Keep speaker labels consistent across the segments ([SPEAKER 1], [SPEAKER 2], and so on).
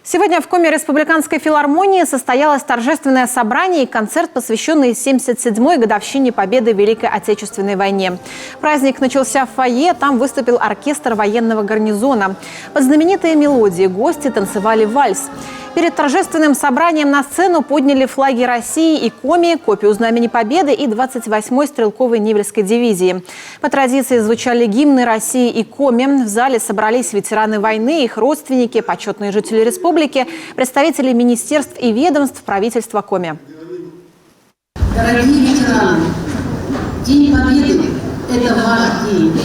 [SPEAKER 1] Сегодня в Коме Республиканской филармонии состоялось торжественное собрание и концерт, посвященный 77-й годовщине победы в Великой Отечественной войне. Праздник начался в фойе, там выступил оркестр военного гарнизона. Под знаменитые мелодии гости танцевали вальс. Перед торжественным собранием на сцену подняли флаги России и Коми, копию Знамени Победы и 28-й стрелковой Невельской дивизии. По традиции звучали гимны России и Коми. В зале собрались ветераны войны, их родственники, почетные жители республики, представители министерств и ведомств правительства Коми.
[SPEAKER 2] Дорогие ветераны, День Победы – это ваш день.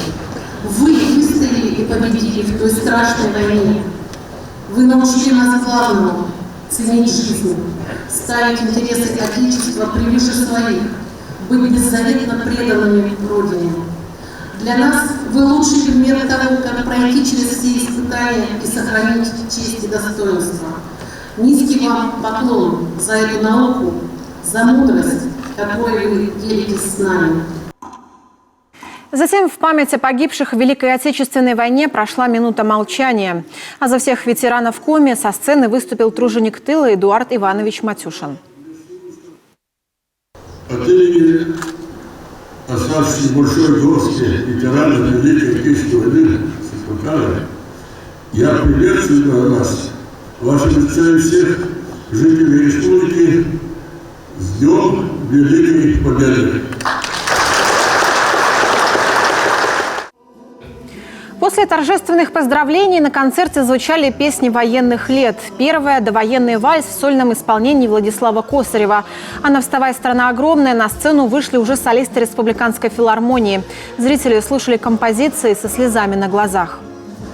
[SPEAKER 2] Вы выстояли и победили в той страшной войне. Вы научили нас главному – ценить жизнь, ставить интересы Отечества превыше своих, быть беззаветно преданными Родине. Для нас вы лучший пример того, как пройти через все испытания и сохранить честь и достоинство. Низкий вам поклон за эту науку, за мудрость, которой вы делитесь с нами.
[SPEAKER 1] Затем в память о погибших в Великой Отечественной войне прошла минута молчания. А за всех ветеранов Коми со сцены выступил труженик тыла Эдуард Иванович Матюшин.
[SPEAKER 3] От имени оставшихся большой горсти ветеранов Великой Отечественной войны я приветствую вас, ваши лица и всех жителей республики с Днем Великой Победы.
[SPEAKER 1] После торжественных поздравлений на концерте звучали песни военных лет. Первая – довоенный вальс в сольном исполнении Владислава Косарева. А на «Вставай, страна огромная» на сцену вышли уже солисты Республиканской филармонии. Зрители слушали композиции со слезами на глазах.